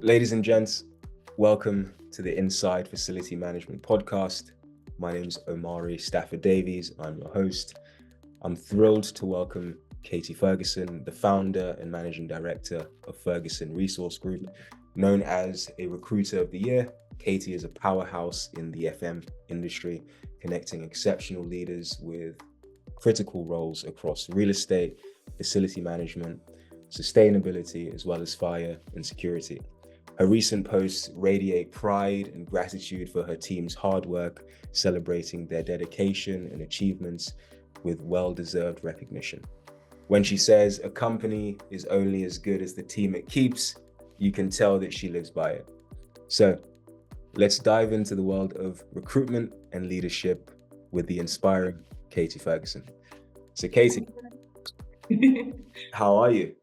Ladies and gents, welcome to the Inside Facility Management Podcast. My name is Omari Stafford Davies. I'm your host. I'm thrilled to welcome Katey Ferguson, the founder and managing director of Ferguson Resource Group. Known as a recruiter of the year, Katey is a powerhouse in the FM industry, connecting exceptional leaders with critical roles across real estate, facility management, sustainability, as well as fire and security. Her recent posts radiate pride and gratitude for her team's hard work, celebrating their dedication and achievements with well-deserved recognition. When she says a company is only as good as the team it keeps, you can tell that she lives by it. So let's dive into the world of recruitment and leadership with the inspiring Katey Ferguson. So Katey, how are you?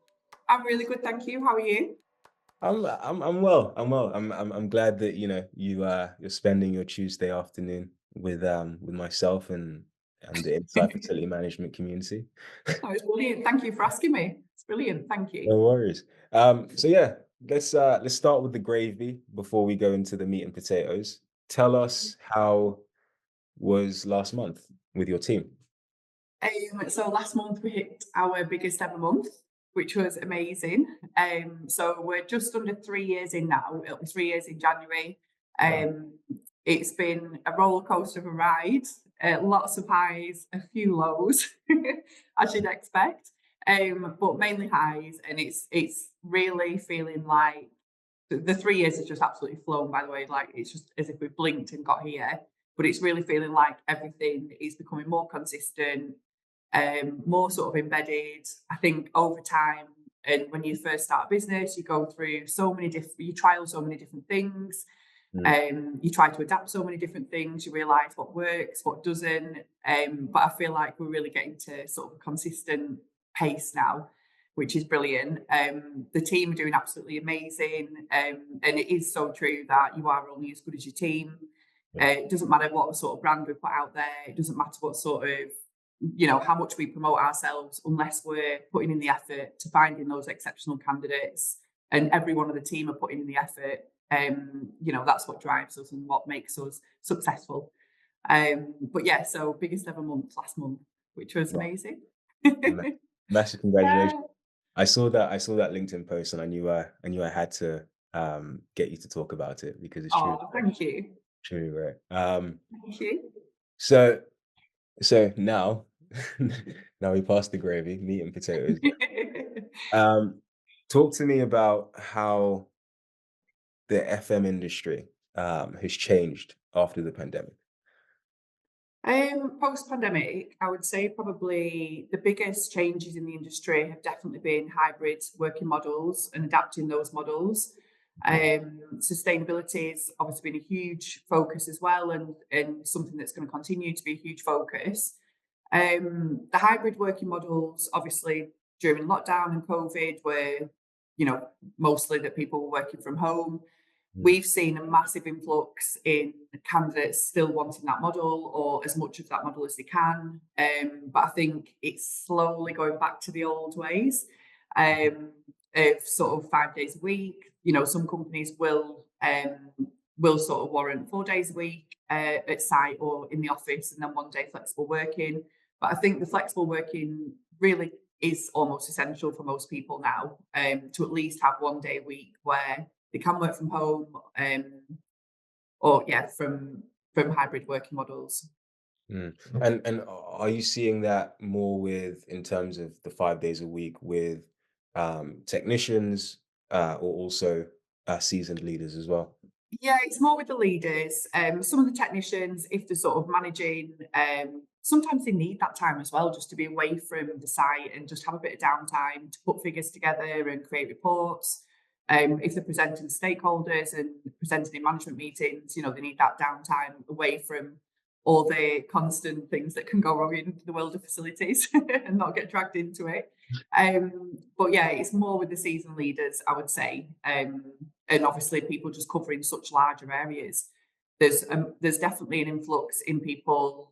I'm really good, thank you. How are you? I'm well. I'm glad that you're spending your Tuesday afternoon with myself and the Inside Facility Management community. Oh, it's brilliant. Thank you for asking me. It's brilliant. Thank you. No worries. So yeah, let's start with the gravy before we go into the meat and potatoes. Tell us how was last month with your team? So last month we hit our biggest ever month, which was amazing. So we're just under 3 years in now. It'll be 3 years in January. It's been a roller coaster of a ride. Lots of highs, a few lows, as you'd expect. But mainly highs, and it's really feeling like the 3 years has just absolutely flown. By the way, like it's just as if we blinked and got here. But it's really feeling like everything is becoming more consistent, more sort of embedded. I think over time, and when you first start a business, you go through you trial so many different things. You try to adapt so many different things. You realise what works, what doesn't. But I feel like we're really getting to sort of a consistent pace now, which is brilliant. The team are doing absolutely amazing. And it is so true that you are only as good as your team. It doesn't matter what sort of brand we put out there. It doesn't matter what sort of, how much we promote ourselves, unless we're putting in the effort to finding those exceptional candidates. And every one of the team are putting in the effort. That's what drives us and what makes us successful. But yeah, so biggest ever month last month, which was amazing. Massive congratulations. I saw that LinkedIn post, and I knew I had to get you to talk about it because it's true. Thank you. Truly right. Thank you. So now we passed the gravy, meat and potatoes. Talk to me about how the FM industry has changed after the pandemic. Post-pandemic, I would say probably the biggest changes in the industry have definitely been hybrid working models and adapting those models. Sustainability has obviously been a huge focus as well, and something that's going to continue to be a huge focus. The hybrid working models, obviously during lockdown and COVID, were mostly that people were working from home. We've seen a massive influx in candidates still wanting that model, or as much of that model as they can. But I think it's slowly going back to the old ways of sort of 5 days a week. Some companies will sort of warrant 4 days a week at site or in the office, and then 1 day flexible working. But I think the flexible working really is almost essential for most people now, to at least have 1 day a week where they can work from home, from hybrid working models. And are you seeing that more in terms of the 5 days a week with technicians or also seasoned leaders as well? Yeah, it's more with the leaders. Some of the technicians, if they're sort of managing, sometimes they need that time as well, just to be away from the site and just have a bit of downtime to put figures together and create reports. If they're presenting to stakeholders and presenting in management meetings, they need that downtime away from all the constant things that can go wrong in the world of facilities and not get dragged into it. But yeah, it's more with the seasoned leaders, I would say. And obviously people just covering such larger areas. There's definitely an influx in people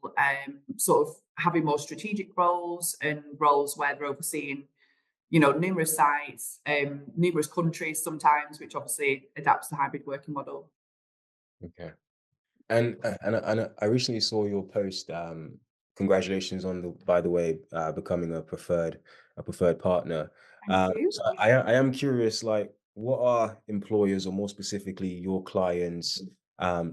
sort of having more strategic roles and roles where they're overseeing numerous sites, numerous countries sometimes, which obviously adapts to hybrid working model. Okay. And I recently saw your post. Congratulations on by the way, becoming a preferred partner. Thank you. So I am curious, like, what are employers, or more specifically your clients,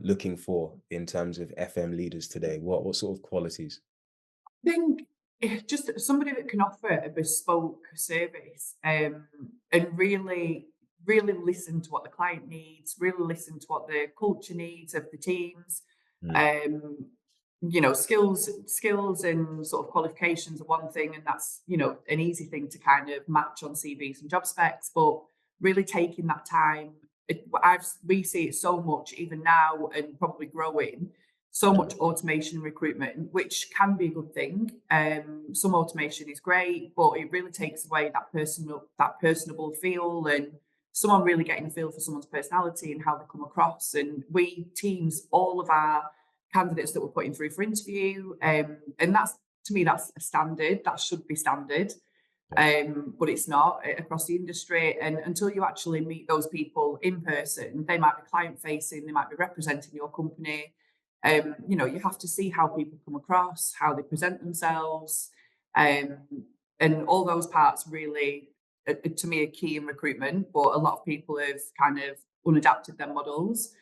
looking for in terms of FM leaders today? What sort of qualities? Think just somebody that can offer a bespoke service, and really listen to what the client needs, really listen to what the culture needs of the teams. Mm. um, skills and sort of qualifications are one thing, and that's an easy thing to kind of match on CVs and job specs, but really taking that time. We see it so much even now, and probably growing, so much automation in recruitment, which can be a good thing. Some automation is great, but it really takes away that personable feel, and someone really getting a feel for someone's personality and how they come across. And we teams all of our candidates that we're putting through for interview, and that's, to me, that's a standard. That should be standard. But it's not across the industry. And until you actually meet those people in person, they might be client facing, they might be representing your company. You have to see how people come across, how they present themselves, um, and all those parts really, to me, are key in recruitment. But a lot of people have kind of unadapted their models.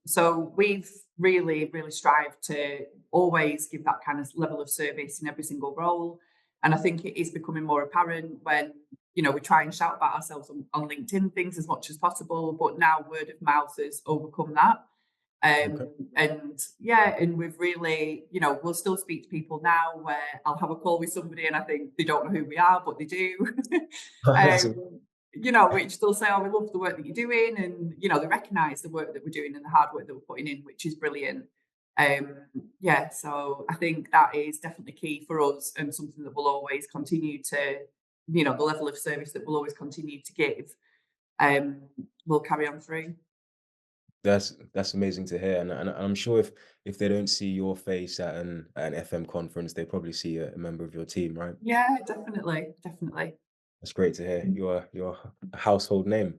So we've really strived to always give that kind of level of service in every single role. And I think it is becoming more apparent when, we try and shout about ourselves on LinkedIn things as much as possible, but now word of mouth has overcome that. Okay. And we've really, we'll still speak to people now where I'll have a call with somebody and I think they don't know who we are, but they do. That's a- Which they'll say, oh, we love the work that you're doing. And, they recognise the work that we're doing and the hard work that we're putting in, which is brilliant. So I think that is definitely key for us, and something that we'll always continue to, the level of service that we'll always continue to give, we'll carry on through. that's amazing to hear, and I'm sure if they don't see your face at an FM conference, they probably see a member of your team, right? Yeah, definitely. That's great to hear. You're a household name.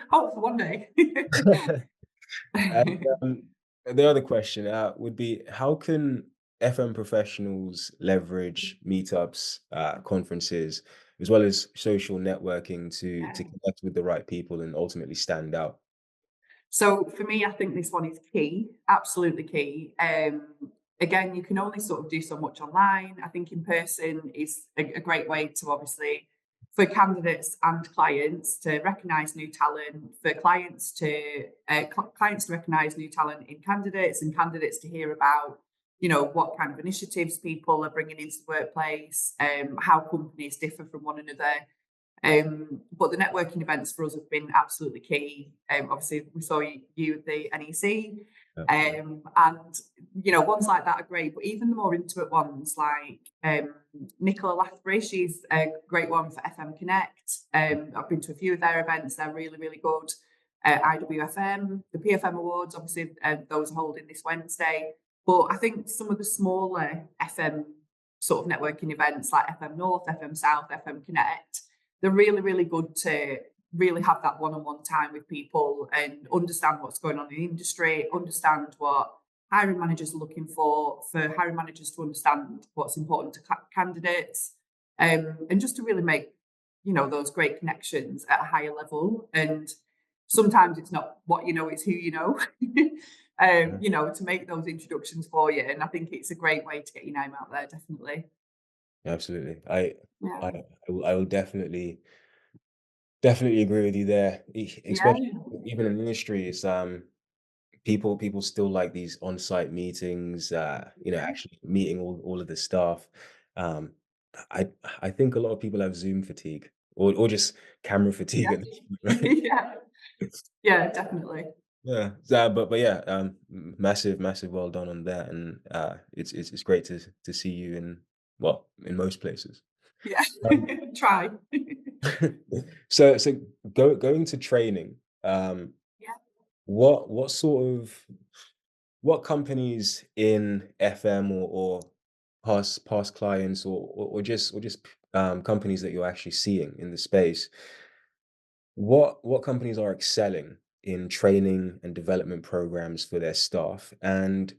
Hope for one day. And, the other question would be, how can FM professionals leverage meetups, conferences, as well as social networking to Yeah. connect with the right people and ultimately stand out? So for me, I think this one is key, absolutely key. Again, you can only sort of do so much online. I think in person is a great way to, obviously, for candidates and clients to recognise new talent, for clients to recognise new talent in candidates, and candidates to hear about, what kind of initiatives people are bringing into the workplace, how companies differ from one another. But the networking events for us have been absolutely key. Obviously, we saw you at the NEC, Yeah. and ones like that are great. But even the more intimate ones, like Nicola Lathbury, she's a great one for FM Connect. I've been to a few of their events; they're really good. IWFM, the PFM Awards, obviously, those are holding this Wednesday. But I think some of the smaller FM sort of networking events, like FM North, FM South, FM Connect, they're really good to really have that one-on-one time with people and understand what's going on in the industry, understand what hiring managers are looking for hiring managers to understand what's important to candidates, and just to really make, those great connections at a higher level. And sometimes it's not what you know, it's who you know. Yeah. To make those introductions for you. And I think it's a great way to get your name out there, definitely. Absolutely. Yeah. I will definitely agree with you there. Yeah. Especially even in the industry, it's people still like these on-site meetings, Yeah. actually meeting all of the staff. Um, I I think a lot of people have Zoom fatigue, or just camera fatigue Yeah. at this point, right? Yeah. Yeah, definitely. Yeah. So, but yeah, massive well done on that, and it's great to see you in most places. Yeah. Um, Try. so going to training, Yeah. what companies in FM or past clients or just companies that you're actually seeing in the space, what companies are excelling in training and development programs for their staff? And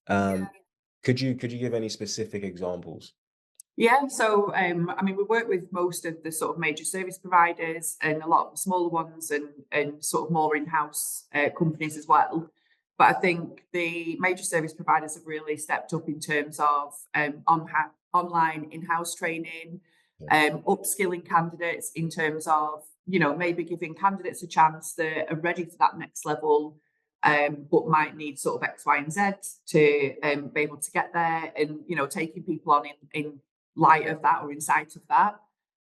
Yeah. um, could you give any specific examples? Yeah, so I mean, we work with most of the sort of major service providers and a lot of the smaller ones and sort of more in-house companies as well. But I think the major service providers have really stepped up in terms of online in-house training, Yeah. upskilling candidates in terms of, maybe giving candidates a chance that are ready for that next level, but might need sort of X, Y, and Z to be able to get there, and taking people on in light of that or in sight of that.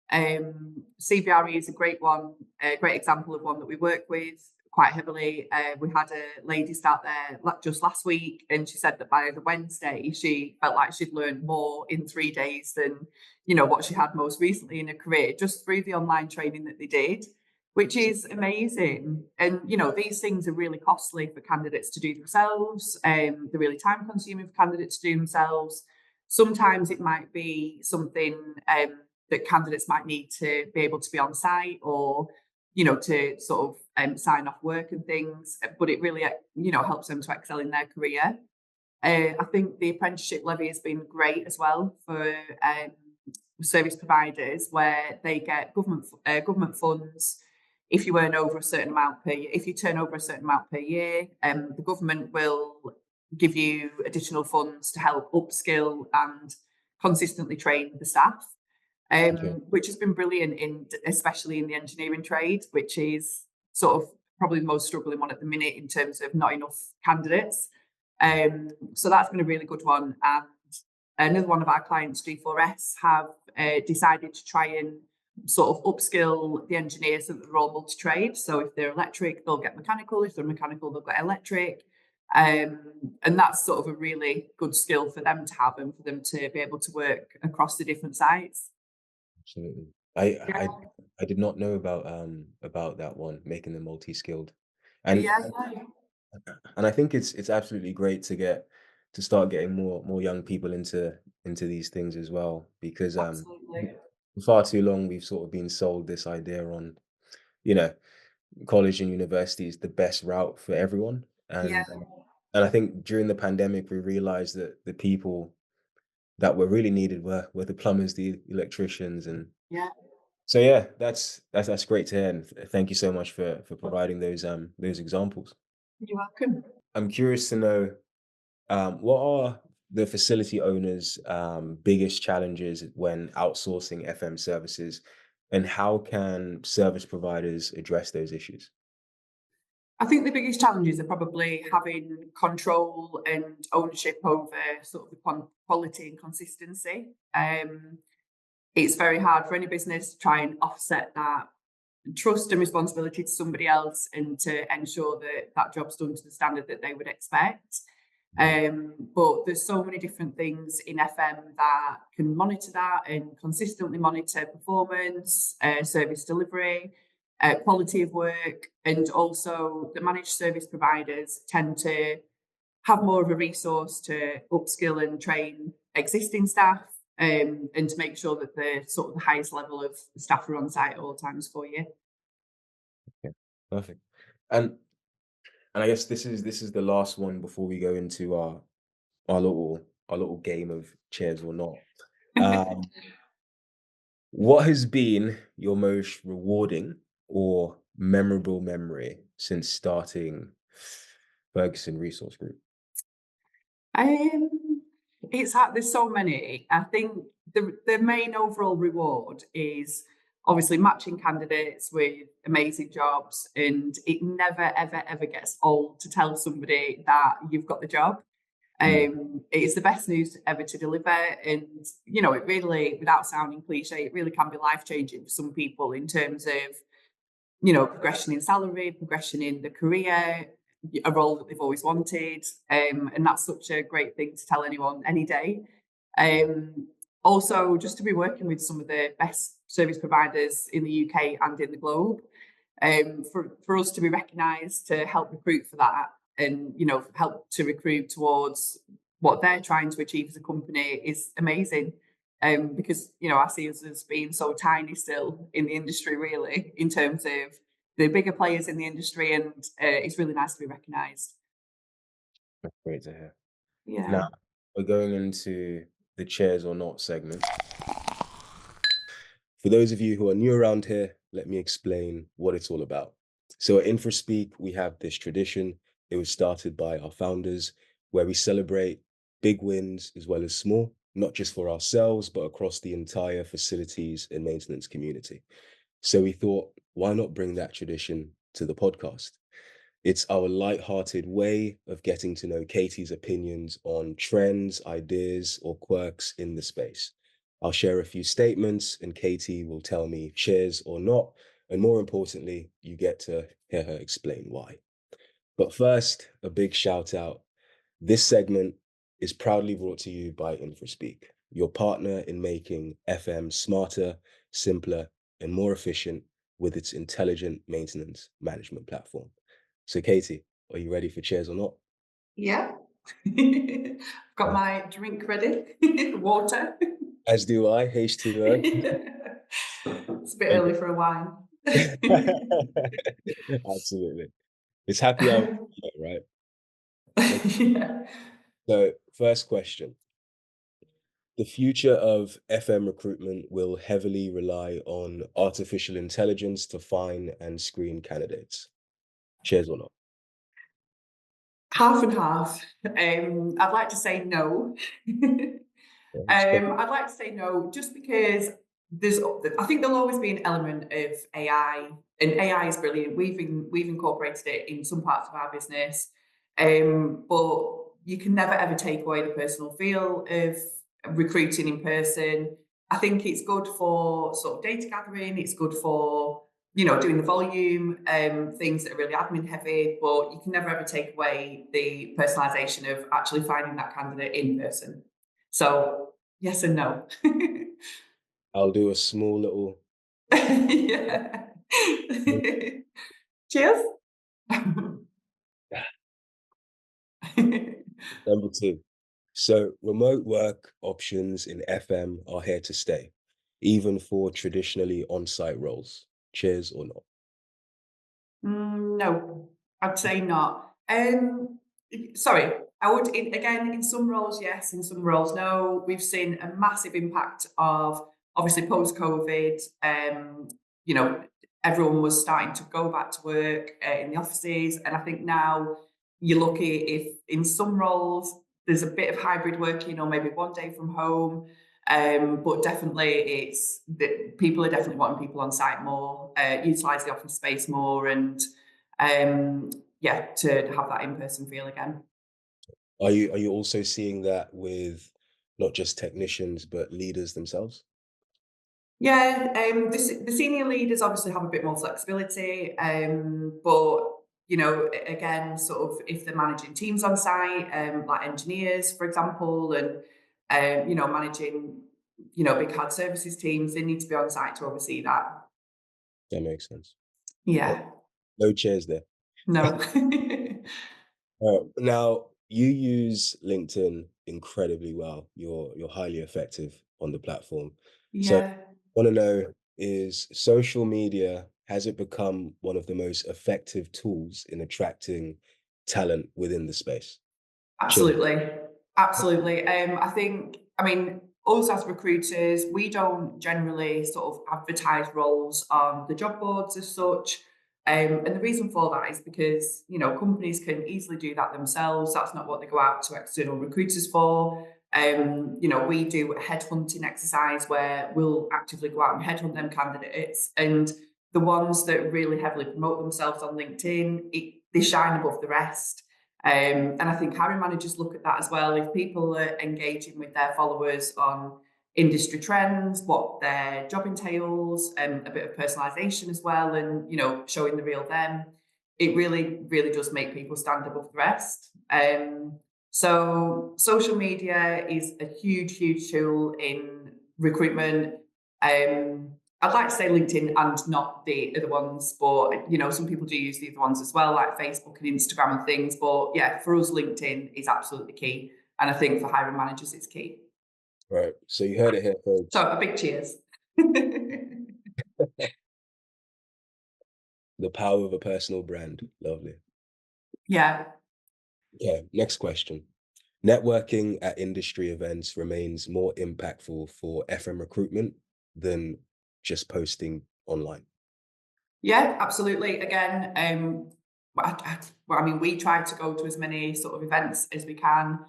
CBRE is a great one, a great example of one that we work with quite heavily. We had a lady start there just last week, and she said that by the Wednesday, she felt like she'd learned more in 3 days than what she had most recently in her career, just through the online training that they did, which is amazing. And these things are really costly for candidates to do themselves. They're really time consuming for candidates to do themselves. Sometimes it might be something that candidates might need to be able to be on site, or to sort of sign off work and things, but it really helps them to excel in their career. I think the apprenticeship levy has been great as well for service providers, where they get government funds. If you earn over a certain amount per year, if you turn over a certain amount per year, the government will give you additional funds to help upskill and consistently train the staff, Okay. which has been brilliant especially in the engineering trade, which is sort of probably the most struggling one at the minute in terms of not enough candidates. So that's been a really good one. And another one of our clients, G4S, have decided to try and sort of upskill the engineers so that they're all multi-trade. So if they're electric, they'll get mechanical. If they're mechanical, they'll get electric. And that's sort of a really good skill for them to have, and for them to be able to work across the different sites. Absolutely. Yeah, I did not know about that one, making them multi-skilled. And yeah, and I think it's absolutely great to start getting more young people into these things as well, because absolutely. for far too long we've sort of been sold this idea on, you know, college and university is the best route for everyone. Yeah, And I think during the pandemic we realized that the people that were really needed were the plumbers, the electricians, and yeah. so yeah, that's great to hear, and thank you so much for providing those examples. You're welcome. I'm curious to know, what are the facility owners' biggest challenges when outsourcing FM services, and how can service providers address those issues? I think the biggest challenges are probably having control and ownership over sort of the quality and consistency. It's very hard for any business to try and offset that trust and responsibility to somebody else, and to ensure that that job's done to the standard that they would expect. Mhm. But there's so many different things in FM that can monitor that and consistently monitor performance, service delivery, quality of work, and also the managed service providers tend to have more of a resource to upskill and train existing staff, and to make sure that the sort of the highest level of staff are on site at all times for you. Yeah, perfect. And I guess this is the last one before we go into our little our little game of chairs or not. Um, what has been your most rewarding or memorable memory since starting Ferguson Resource Group? Um, it's hard. There's so many. I think the main overall reward is obviously matching candidates with amazing jobs, and it never ever ever gets old to tell somebody that you've got the job. Mm, It's the best news ever to deliver, and it really, without sounding cliche, it really can be life changing for some people in terms of progression in salary, progression in the career, a role that they've always wanted. And that's such a great thing to tell anyone any day. Also, just to be working with some of the best service providers in the UK and in the globe, for us to be recognised to help recruit for that, and help to recruit towards what they're trying to achieve as a company is amazing. Because I see us as being so tiny still in the industry, really, in terms of the bigger players in the industry, and it's really nice to be recognised. That's great to hear. Now, Yeah. we're going into the chairs or not segment. For those of you who are new around here, let me explain what it's all about. So at InfraSpeak, we have this tradition. It was started by our founders, where we celebrate big wins as well as small, not just for ourselves, but across the entire facilities and maintenance community. So we thought, why not bring that tradition to the podcast? It's our light-hearted way of getting to know Katey's opinions on trends, ideas, or quirks in the space. I'll share a few statements and Katey will tell me cheers or not. And more importantly, you get to hear her explain why. But first, a big shout out. This segment is proudly brought to you by InfraSpeak, your partner in making FM smarter, simpler, and more efficient with its intelligent maintenance management platform. So Katey, are you ready for cheers or not? Yeah. I've got my drink ready, water. As do I, H2O. It's a bit early for a wine. Absolutely. It's happy hour, right? Yeah. So, first question. The future of FM recruitment will heavily rely on artificial intelligence to find and screen candidates. Cheers or not? Half and half. I'd like to say no. I'd like to say no, just because I think there'll always be an element of AI, and AI is brilliant. We've incorporated it in some parts of our business, but you can never ever take away the personal feel of recruiting in person. I think it's good for sort of data gathering. It's good for doing the volume, things that are really admin heavy, but you can never ever take away the personalization of actually finding that candidate in person. So yes and no. I'll do a small little Yeah. Cheers. number two. So, remote work options in FM are here to stay, even for traditionally on-site roles. Cheers or not? No, I'd say not. Sorry, I would, again, in some roles, yes, in some roles, no. We've seen a massive impact of, obviously, post-COVID. You know, everyone was starting to go back to work in the offices, and I think now you're lucky if in some roles there's a bit of hybrid working, or maybe one day from home. But definitely, it's that people are definitely wanting people on site more, utilize the office space more, and yeah, to have that in-person feel again. Are you also seeing that with not just technicians, but leaders themselves? Yeah, the senior leaders obviously have a bit more flexibility, but again, sort of if they're managing teams on site, like engineers, for example, and managing big hard services teams, they need to be on site to oversee that. That makes sense. No, Yeah, no chairs there. no. Now, you use LinkedIn incredibly well. You're highly effective on the platform. So, Yeah, want to know, is social media, has it become one of the most effective tools in attracting talent within the space? Cheers. absolutely. Absolutely. I mean, us as recruiters, we don't generally sort of advertise roles on the job boards as such. And the reason for that is because, companies can easily do that themselves. That's not what they go out to external recruiters for. We do a headhunting exercise where we'll actively go out and headhunt them candidates. And the ones that really heavily promote themselves on LinkedIn, they shine above the rest. And I think hiring managers look at that as well. If people are engaging with their followers on industry trends, what their job entails, a bit of personalization as well, and showing the real them, it really, really does make people stand above the rest. So social media is a huge, huge tool in recruitment. I'd like to say LinkedIn and not the other ones, but some people do use the other ones as well, like Facebook and Instagram and things. But yeah, for us, LinkedIn is absolutely key. And I think for hiring managers, it's key. Right. So you heard it here, folks. So a big cheers. The power of a personal brand. Lovely. Yeah. Okay, next question. Networking at industry events remains more impactful for FM recruitment than just posting online. Yeah, absolutely. Again, I mean, we try to go to as many sort of events as we can,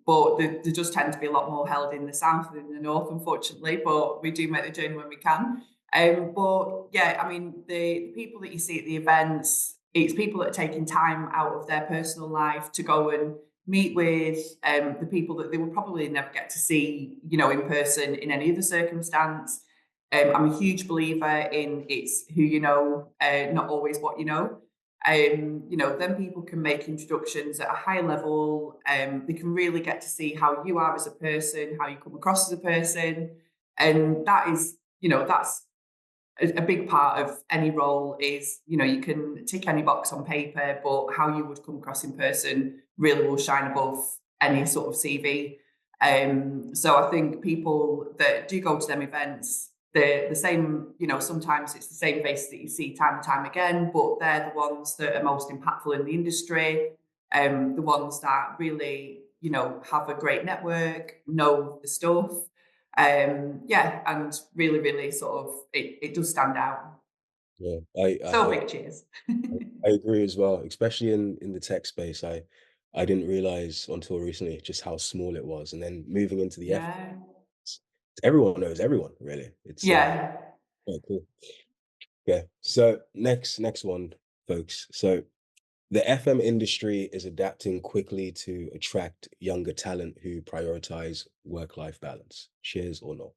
but there does tend to be a lot more held in the south than in the north, unfortunately. But we do make the journey when we can. But yeah, I mean, the people that you see at the events, it's people that are taking time out of their personal life to go and meet with the people that they will probably never get to see, in person in any other circumstance. I'm a huge believer in it's who you know, not always what you know. Then people can make introductions at a high level. They can really get to see how you are as a person, how you come across as a person. And that is, that's a big part of any role is, you can tick any box on paper, but how you would come across in person really will shine above any sort of CV. So I think people that do go to them events, they're the same, sometimes it's the same faces that you see time and time again, but they're the ones that are most impactful in the industry, the ones that really, have a great network, know the stuff. And really, really sort of, it does stand out. Yeah, So big cheers. I agree as well, especially in the tech space. I didn't realize until recently just how small it was, and then moving into the F, Yeah. everyone knows everyone really. It's Yeah. quite cool. Okay, so next one, folks. So the FM industry is adapting quickly to attract younger talent who prioritize work-life balance. Cheers or no?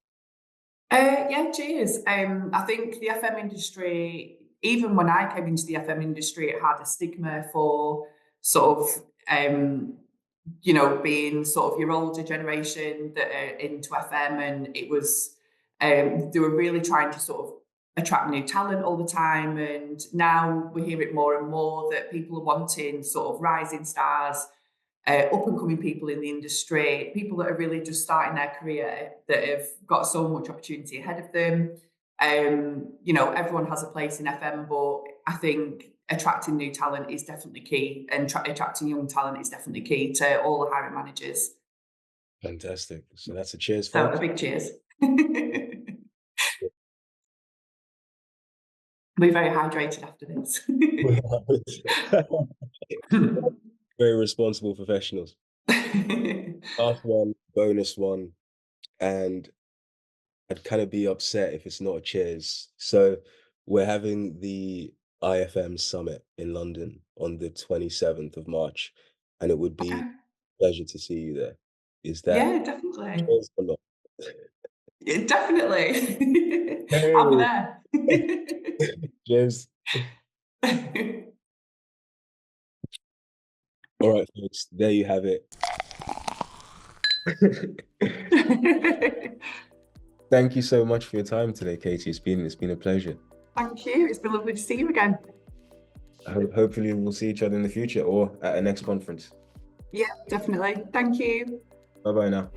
Yeah, cheers. I think the FM industry, even when I came into the FM industry, it had a stigma for sort of, being sort of your older generation that are into FM, and it was, they were really trying to sort of attract new talent all the time. And now we hear it more and more that people are wanting sort of rising stars, up and coming people in the industry, people that are really just starting their career, that have got so much opportunity ahead of them. Everyone has a place in FM, but I think attracting new talent is definitely key, and attracting young talent is definitely key to all the hiring managers. Fantastic. So that's a cheers, So a folks. big cheers. Be very hydrated after this. Very responsible professionals. Last one, bonus one, and I'd kind of be upset if it's not a cheers. So we're having the IFM Summit in London on the 27th of March, and it would be Okay. a pleasure to see you there. Is that Yeah, definitely. cheers or not? Yeah, definitely. I'll be Hey, there. cheers. All right, folks, there you have it. Thank you so much for your time today, Katey. It's been a pleasure. Thank you. It's been lovely to see you again. Hopefully we'll see each other in the future or at a next conference. Yeah, definitely. Thank you. Bye bye now.